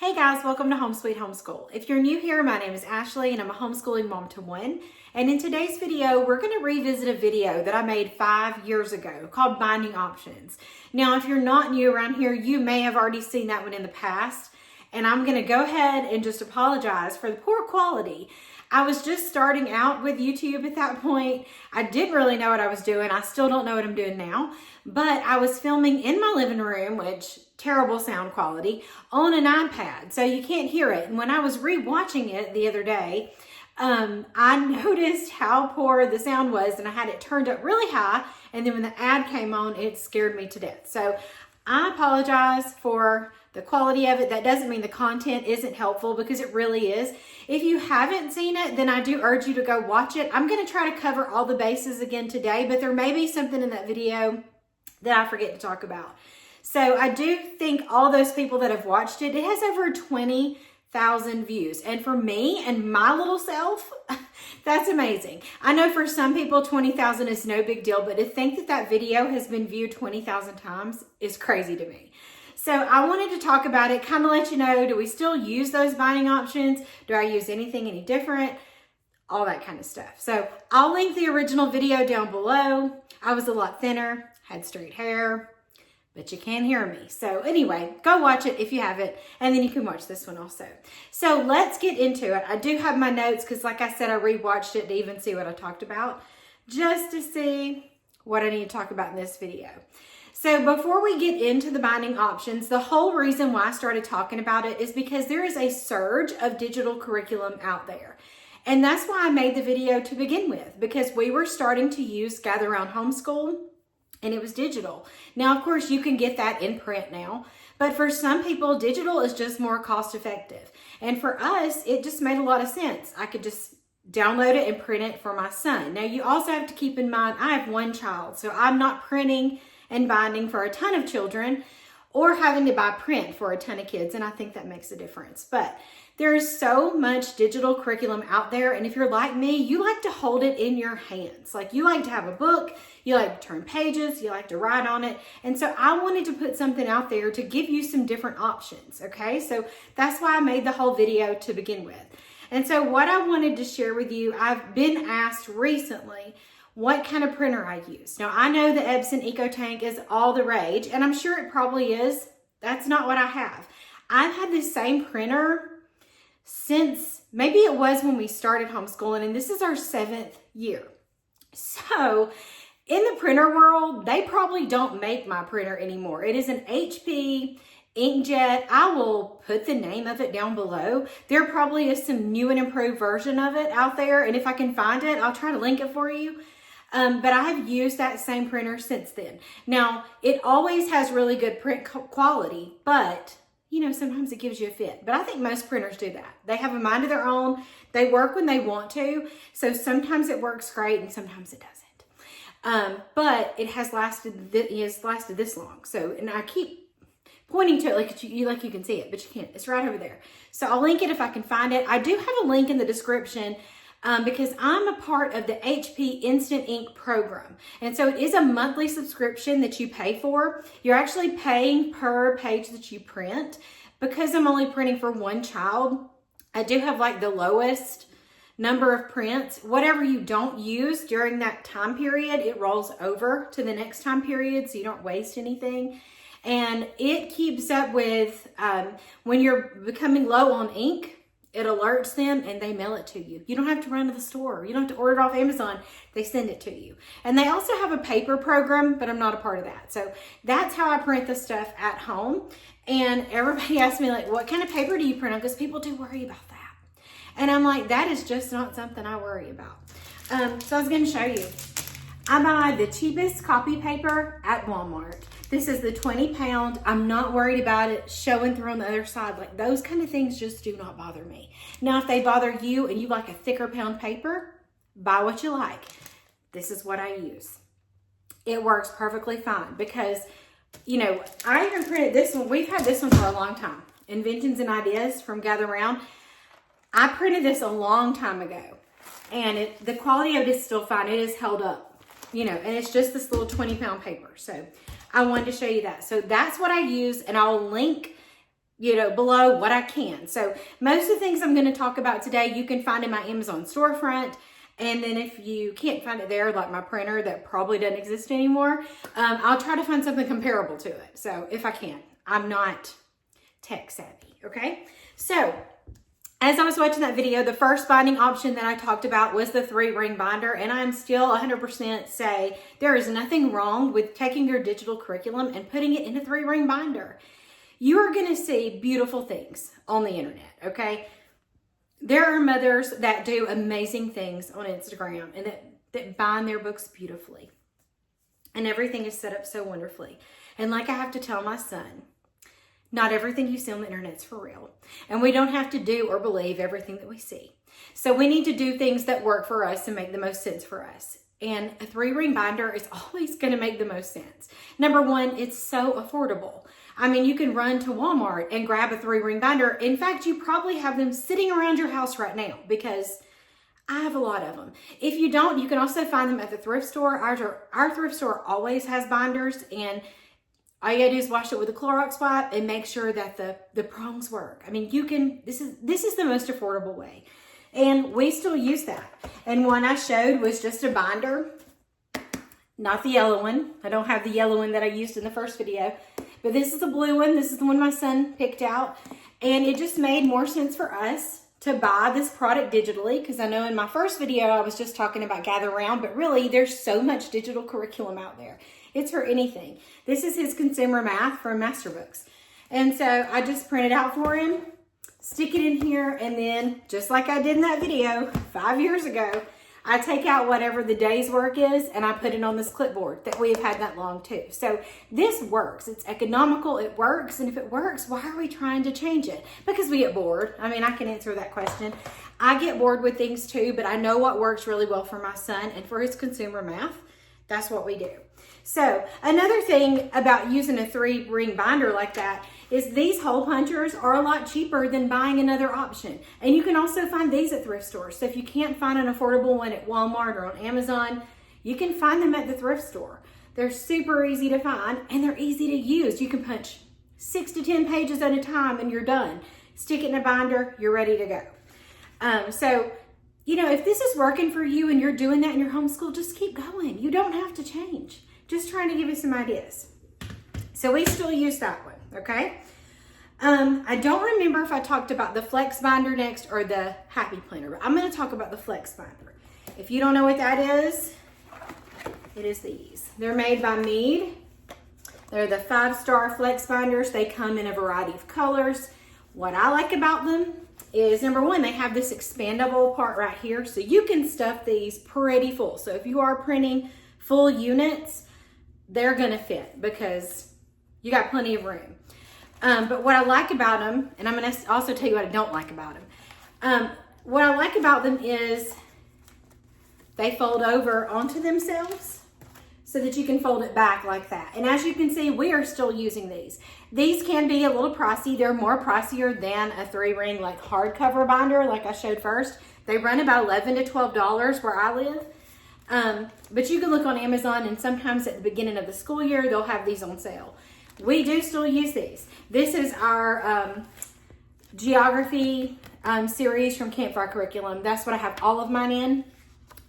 Hey guys, welcome to Home Sweet Homeschool. If you're new here, my name is Ashley and I'm a homeschooling mom to one. And in today's video, we're going to revisit a video that I made 5 years ago called Binding Options. Now, if you're not new around here, you may have already seen that one in the past. And I'm going to go ahead and just apologize for the poor quality. I was just starting out with YouTube at that point. I didn't really know what I was doing. I still don't know what I'm doing now. But I was filming in my living room, which terrible sound quality, on an iPad. So you can't hear it. And when I was re-watching it the other day, I noticed how poor the sound was and I had it turned up really high. And then when the ad came on, it scared me to death. So I apologize for the quality of it. That doesn't mean the content isn't helpful, because it really is. If you haven't seen it, then I do urge you to go watch it. I'm going to try to cover all the bases again today, but there may be something in that video that I forget to talk about. So I do think all those people that have watched it, it has over 20,000 views. And for me and my little self, that's amazing. I know for some people 20,000 is no big deal, but to think that that video has been viewed 20,000 times is crazy to me. So I wanted to talk about it, kind of let you know, do we still use those binding options? Do I use anything any different? All that kind of stuff. So I'll link the original video down below. I was a lot thinner, had straight hair, but you can't hear me. So anyway, go watch it if you haven't, and then you can watch this one also. So let's get into it. I do have my notes because, like I said, I rewatched it to even see what I talked about, just to see what I need to talk about in this video. So before we get into the binding options, the whole reason why I started talking about it is because there is a surge of digital curriculum out there. And that's why I made the video to begin with, because we were starting to use Gather Around Homeschool, and it was digital. Now, of course, you can get that in print now, but for some people, digital is just more cost effective. And for us, it just made a lot of sense. I could just download it and print it for my son. Now, you also have to keep in mind, I have one child, so I'm not printing and binding for a ton of children or having to buy print for a ton of kids, and I think that makes a difference. But there is so much digital curriculum out there, and if you're like me, you like to hold it in your hands. Like, you like to have a book, you like to turn pages, you like to write on it, and so I wanted to put something out there to give you some different options, okay? So that's why I made the whole video to begin with. And so what I wanted to share with you, I've been asked recently what kind of printer I use. Now, I know the Epson EcoTank is all the rage, and I'm sure it probably is. That's not what I have. I've had this same printer since, maybe it was when we started homeschooling, and this is our 7th year. So in the printer world, they probably don't make my printer anymore. It is an HP inkjet. I will put the name of it down below. There probably is some new and improved version of it out there, and if I can find it, I'll try to link it for you. But I have used that same printer since then. Now, it always has really good print quality, but you know, sometimes it gives you a fit. But I think most printers do that. They have a mind of their own. They work when they want to. So sometimes it works great and sometimes it doesn't. But it has lasted this long. So, and I keep pointing to it like you can see it, but you can't. It's right over there. So I'll link it if I can find it. I do have a link in the description because I'm a part of the HP Instant Ink program. And so it is a monthly subscription that you pay for. You're actually paying per page that you print. Because I'm only printing for one child, I do have like the lowest number of prints. Whatever you don't use during that time period, it rolls over to the next time period, so you don't waste anything. And it keeps up with when you're becoming low on ink, it alerts them and they mail it to you. You don't have to run to the store. You don't have to order it off Amazon. They send it to you. And they also have a paper program, but I'm not a part of that. So that's how I print the stuff at home. And everybody asks me, like, what kind of paper do you print on? Because people do worry about that. And I'm like, that is just not something I worry about. So I was going to show you. I buy the cheapest copy paper at Walmart. This is the 20-pound. I'm not worried about it showing through on the other side. Like, those kind of things just do not bother me. Now, if they bother you and you like a thicker pound paper, buy what you like. This is what I use. It works perfectly fine because, you know, I even printed this one. We've had this one for a long time. Inventions and Ideas from Gather Around. I printed this a long time ago, and the quality of it is still fine. It is held up, you know, and it's just this little 20-pound paper. So I wanted to show you that. So that's what I use, and I'll link below what I can. So most of the things I'm going to talk about today, you can find in my Amazon storefront. And then if you can't find it there, like my printer that probably doesn't exist anymore, I'll try to find something comparable to it. So if I can, I'm not tech savvy, okay? So as I was watching that video, the first binding option that I talked about was the 3-ring binder, and I'm still 100% say there is nothing wrong with taking your digital curriculum and putting it in a 3-ring binder. You are going to see beautiful things on the internet, okay? There are mothers that do amazing things on Instagram and that bind their books beautifully. And everything is set up so wonderfully. And like I have to tell my son, not everything you see on the internet is for real. And we don't have to do or believe everything that we see. So we need to do things that work for us and make the most sense for us. And a 3-ring binder is always going to make the most sense. Number one, it's so affordable. I mean, you can run to Walmart and grab a 3-ring binder. In fact, you probably have them sitting around your house right now because I have a lot of them. If you don't, you can also find them at the thrift store. Our thrift store always has binders, and all you gotta do is wash it with a Clorox wipe and make sure that the prongs work. I mean, this is the most affordable way. And we still use that. And one I showed was just a binder, not the yellow one. I don't have the yellow one that I used in the first video. But this is the blue one. This is the one my son picked out. And it just made more sense for us to buy this product digitally, because I know in my first video I was just talking about gather around, but really there's so much digital curriculum out there. It's for anything. This is his consumer math from Masterbooks. And so I just printed out for him, stick it in here, and then just like I did in that video 5 years ago, I take out whatever the day's work is and I put it on this clipboard that we've had that long too. So this works. It's economical. It works. And if it works, why are we trying to change it? Because we get bored. I mean, I can answer that question. I get bored with things too, but I know what works really well for my son and for his consumer math. That's what we do. So another thing about using a 3-ring binder like that is these hole punchers are a lot cheaper than buying another option. And you can also find these at thrift stores. So if you can't find an affordable one at Walmart or on Amazon, you can find them at the thrift store. They're super easy to find and they're easy to use. You can punch 6 to 10 pages at a time and you're done. Stick it in a binder, you're ready to go. So if this is working for you and you're doing that in your homeschool, just keep going. You don't have to change. Just trying to give you some ideas. So we still use that one, okay? I don't remember if I talked about the flex binder next or the happy planner, but I'm going to talk about the flex binder. If you don't know what that is, it is these. They're made by Mead. They're the 5-star flex binders. They come in a variety of colors. What I like about them is, number one, they have this expandable part right here, so you can stuff these pretty full. So if you are printing full units, they're gonna fit because you got plenty of room. But what I like about them, and I'm gonna also tell you what I don't like about them. What I like about them is they fold over onto themselves so that you can fold it back like that. And as you can see, we are still using these. These can be a little pricey. They're more pricier than a 3-ring like hardcover binder like I showed first. They run about $11 to $12 where I live. But you can look on Amazon, and sometimes at the beginning of the school year, they'll have these on sale. We do still use these. This is our geography series from Campfire Curriculum. That's what I have all of mine in,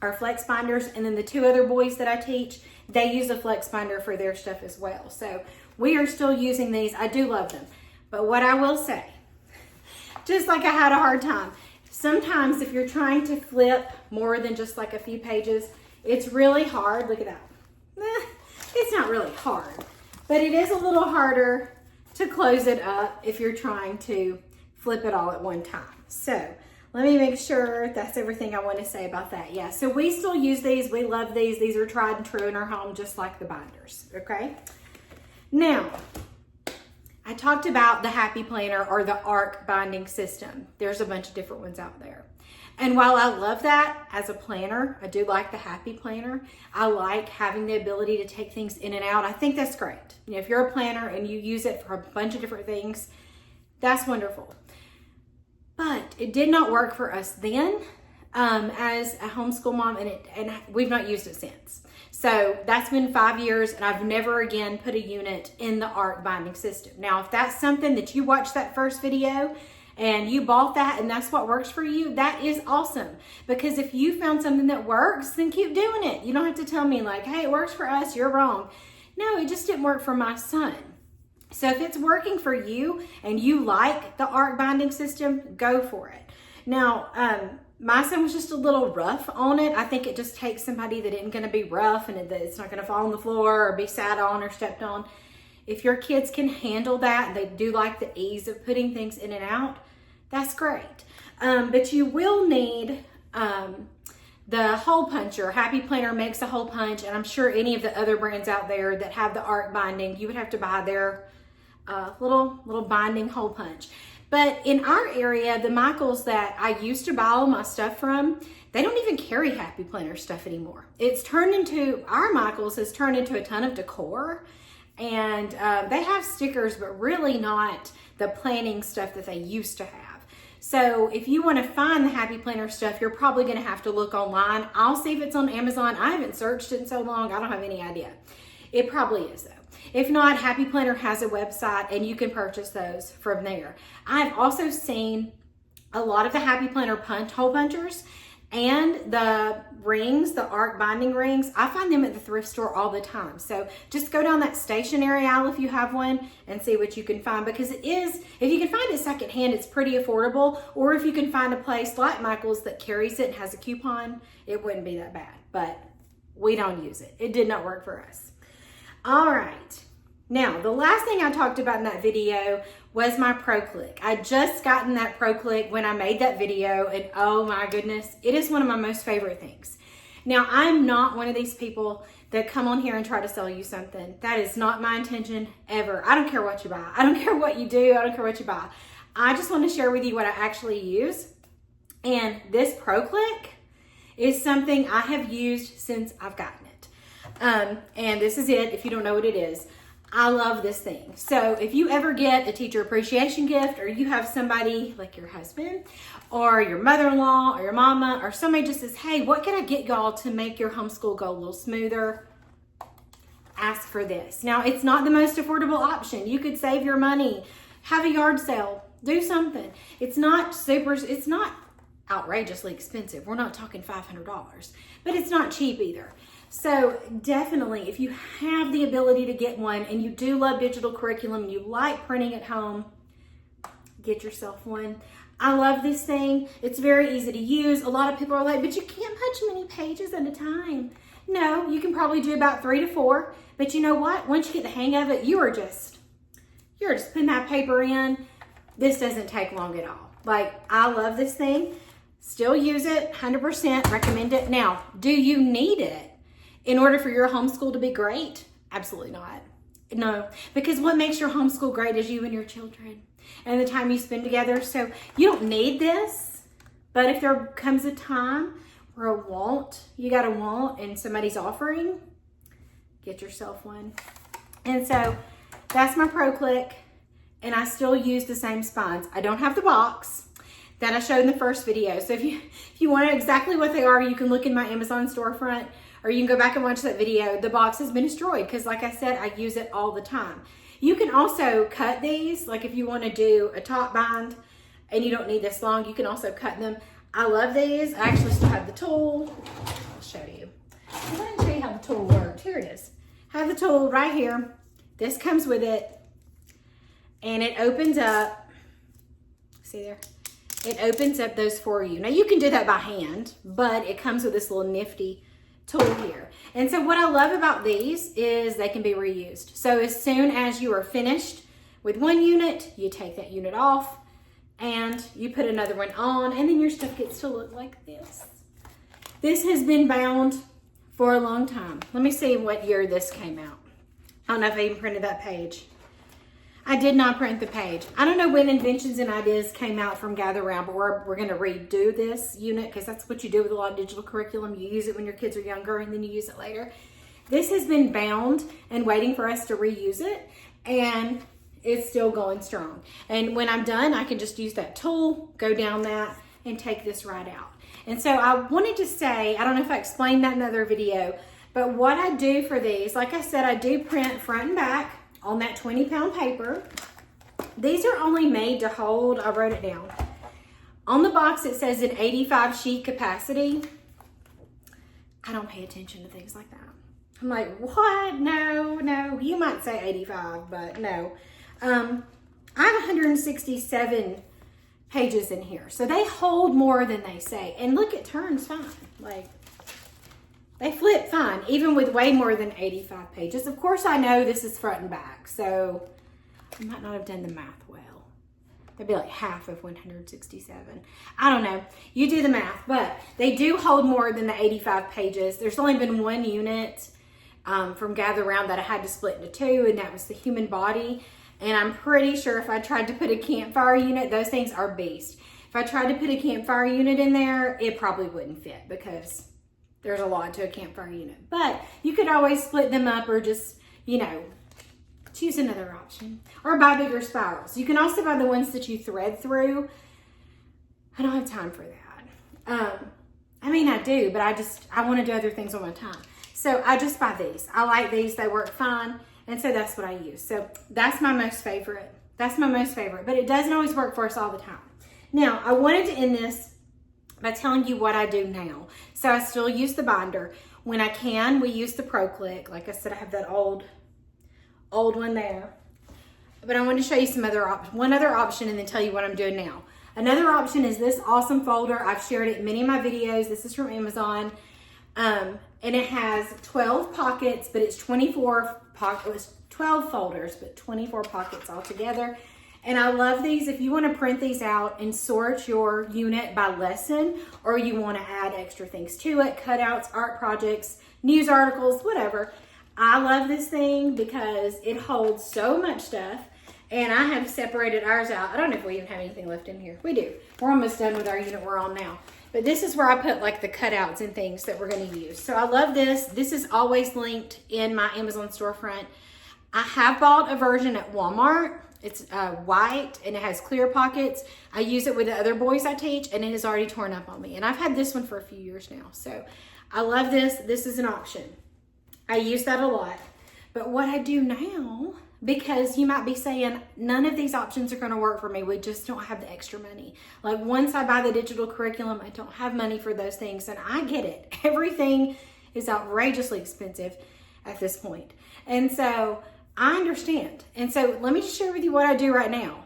our flex binders. And then the 2 other boys that I teach, they use a flex binder for their stuff as well. So we are still using these. I do love them. But what I will say, just like I had a hard time, sometimes if you're trying to flip more than just like a few pages, it's really hard. Look at that. It's not really hard, but it is a little harder to close it up if you're trying to flip it all at one time. So let me make sure that's everything I want to say about that. Yeah, so we still use these. We love these. These are tried and true in our home, just like the binders, okay? Now, I talked about the Happy Planner or the ARC binding system. There's a bunch of different ones out there. And while I love that as a planner, I do like the Happy Planner. I like having the ability to take things in and out. I think that's great. If you're a planner and you use it for a bunch of different things, that's wonderful. But it did not work for us then as a homeschool mom, and we've not used it since. So that's been 5 years, and I've never again put a unit in the ARC binding system. Now, if that's something that you watched that first video and you bought that and that's what works for you, that is awesome. Because if you found something that works, then keep doing it. You don't have to tell me like, hey, it works for us, you're wrong. No, it just didn't work for my son. So if it's working for you and you like the ARC binding system, go for it. Now, my son was just a little rough on it. I think it just takes somebody that isn't going to be rough and that it's not going to fall on the floor or be sat on or stepped on. If your kids can handle that, they do like the ease of putting things in and out, that's great. But you will need the hole puncher. Happy Planner makes a hole punch, and I'm sure any of the other brands out there that have the ARC binding, you would have to buy their little binding hole punch. But in our area, the Michaels that I used to buy all my stuff from, they don't even carry Happy Planner stuff anymore. It's turned into, our Michaels has turned into a ton of decor, and they have stickers, but really not the planning stuff that they used to have. So if you want to find the Happy Planner stuff, you're probably going to have to look online. I'll see if it's on Amazon. I haven't searched it in so long, I don't have any idea. It probably is though. If not, Happy Planner has a website and you can purchase those from there. I've also seen a lot of the Happy Planner hole punchers and the rings, the ARC binding rings. I find them at the thrift store all the time. So just go down that stationery aisle if you have one and see what you can find, because it is, if you can find it secondhand, it's pretty affordable. Or if you can find a place like Michael's that carries it and has a coupon, it wouldn't be that bad, but we don't use it. It did not work for us. All right, now the last thing I talked about in that video was my Pro Click. I just gotten that Pro Click when I made that video, and oh my goodness, it is one of my most favorite things. Now, I'm not one of these people that come on here and try to sell you something. That is not my intention ever. I don't care what you buy. I don't care what you do. I don't care what you buy. I just want to share with you what I actually use. And this Pro Click is something I have used since I've gotten it. And this is it, if you don't know what it is. I love this thing. So if you ever get a teacher appreciation gift, or you have somebody like your husband or your mother-in-law or your mama, or somebody just says, hey, what can I get y'all to make your homeschool go a little smoother? Ask for this. Now, it's not the most affordable option. You could save your money, have a yard sale, do something. It's not outrageously expensive. We're not talking $500, but it's not cheap either. So definitely, if you have the ability to get one and you do love digital curriculum and you like printing at home, get yourself one. I love this thing. It's very easy to use. A lot of people are like, but you can't punch many pages at a time. No, you can probably do about 3 to 4, but you know what? Once you get the hang of it, you're just putting that paper in. This doesn't take long at all. Like, I love this thing. Still use it, 100%, recommend it. Now, do you need it in order for your homeschool to be great? Absolutely not. No, because what makes your homeschool great is you and your children and the time you spend together. So you don't need this, but if there comes a time where you got a want and somebody's offering, get yourself one. And so that's my Pro Click, and I still use the same spines. I don't have the box that I showed in the first video. So if you want to know exactly what they are, you can look in my Amazon storefront, or you can go back and watch that video. The box has been destroyed because, like I said, I use it all the time. You can also cut these, like if you want to do a top bind and you don't need this long, you can also cut them. I love these. I actually still have the tool. I'll show you. I'm going to show you how the tool works. Here it is. I have the tool right here. This comes with it, and it opens up. See there? It opens up those for you. Now you can do that by hand, but it comes with this little nifty tool here. And so what I love about these is they can be reused. So as soon as you are finished with one unit, you take that unit off and you put another one on, and then your stuff gets to look like this. This has been bound for a long time. Let me see what year this came out. I don't know if I even printed that page. I did not print the page. I don't know when Inventions and Ideas came out from Gather Round, but we're going to redo this unit because that's what you do with a lot of digital curriculum. You use it when your kids are younger and then you use it later. This has been bound and waiting for us to reuse it, and it's still going strong. And when I'm done, I can just use that tool, go down that, and take this right out. And so I wanted to say, I don't know if I explained that in another video, But what I do for these, like I said, I do print front and back on that 20-pound paper. These are only made to hold, I wrote it down. On the box, it says an 85 sheet capacity. I don't pay attention to things like that. I'm like, what? No. You might say 85, but no. I have 167 pages in here. So they hold more than they say. And look, it turns fine. Like, they flip fine, even with way more than 85 pages. Of course, I know this is front and back, so I might not have done the math well. That'd be like half of 167. I don't know. You do the math, but they do hold more than the 85 pages. There's only been one unit from Gather Round that I had to split into two, and that was the human body. And I'm pretty sure if I tried to put a campfire unit, those things are beasts. If I tried to put a campfire unit in there, it probably wouldn't fit because there's a lot to a campfire unit. But you could always split them up or just, choose another option. Or buy bigger spirals. You can also buy the ones that you thread through. I don't have time for that. I do, but I want to do other things on my time. So I just buy these. I like these. They work fine. And so that's what I use. So that's my most favorite. But it doesn't always work for us all the time. Now, I wanted to end this by telling you what I do now. So I still use the binder. When I can, we use the Pro Click. Like I said, I have that old one there. But I wanted to show you one other option and then tell you what I'm doing now. Another option is this awesome folder. I've shared it in many of my videos. This is from Amazon. And it has 12 pockets, but it's 24 pockets. It was 12 folders, but 24 pockets altogether. And I love these. If you want to print these out and sort your unit by lesson, or you want to add extra things to it, cutouts, art projects, news articles, whatever. I love this thing because it holds so much stuff. And I have separated ours out. I don't know if we even have anything left in here. We do. We're almost done with our unit we're on now. But this is where I put like the cutouts and things that we're going to use. So I love this. This is always linked in my Amazon storefront. I have bought a version at Walmart. It's white and it has clear pockets. I use it with the other boys I teach and it has already torn up on me. And I've had this one for a few years now. So I love this. This is an option. I use that a lot. But what I do now, because you might be saying, none of these options are going to work for me. We just don't have the extra money. Like once I buy the digital curriculum, I don't have money for those things. And I get it. Everything is outrageously expensive at this point. And so I understand. And so let me share with you what I do right now.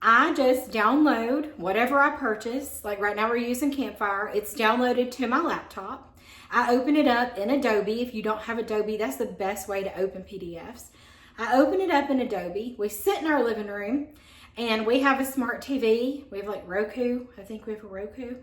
I just download whatever I purchase. Like right now we're using Campfire. It's downloaded to my laptop. I open it up in Adobe. If you don't have Adobe, that's the best way to open PDFs. I open it up in Adobe. We sit in our living room and we have a smart TV. We have like Roku. I think we have a Roku,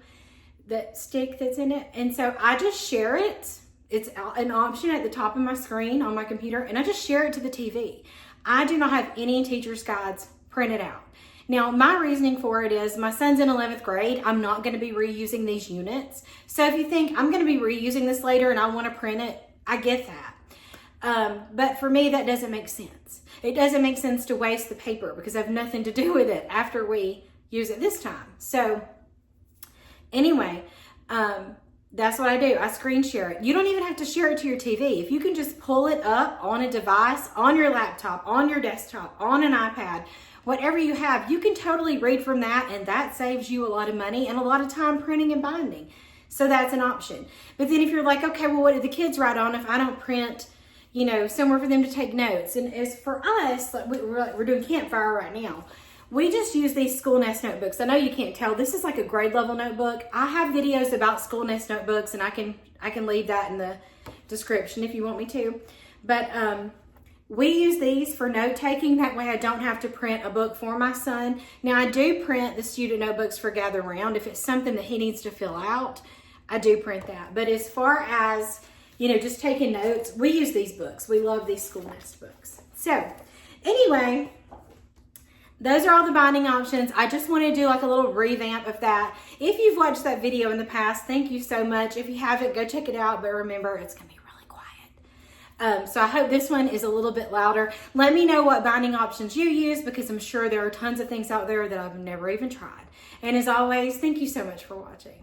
that stick that's in it. And so I just share it. It's an option at the top of my screen on my computer and I just share it to the TV. I do not have any teacher's guides printed out. Now, my reasoning for it is my son's in 11th grade. I'm not going to be reusing these units. So if you think I'm going to be reusing this later and I want to print it, I get that. But for me, that doesn't make sense. It doesn't make sense to waste the paper because I have nothing to do with it after we use it this time. So anyway, that's what I do. I screen share it. You don't even have to share it to your TV. If you can just pull it up on a device, on your laptop, on your desktop, on an iPad, whatever you have, you can totally read from that, and that saves you a lot of money and a lot of time printing and binding. So that's an option. But then if you're like, okay, well, what do the kids write on if I don't print, somewhere for them to take notes? And as for us, like we're doing Campfire right now. We just use these School Nest notebooks. I know you can't tell. This is like a grade level notebook. I have videos about School Nest notebooks, and I can leave that in the description if you want me to. But we use these for note taking. That way I don't have to print a book for my son. Now I do print the student notebooks for Gather Round. If it's something that he needs to fill out, I do print that. But as far as, just taking notes, we use these books. We love these School Nest books. So anyway, those are all the binding options. I just want to do like a little revamp of that. If you've watched that video in the past, thank you so much. If you haven't, go check it out. But remember, it's going to be really quiet. So I hope this one is a little bit louder. Let me know what binding options you use because I'm sure there are tons of things out there that I've never even tried. And as always, thank you so much for watching.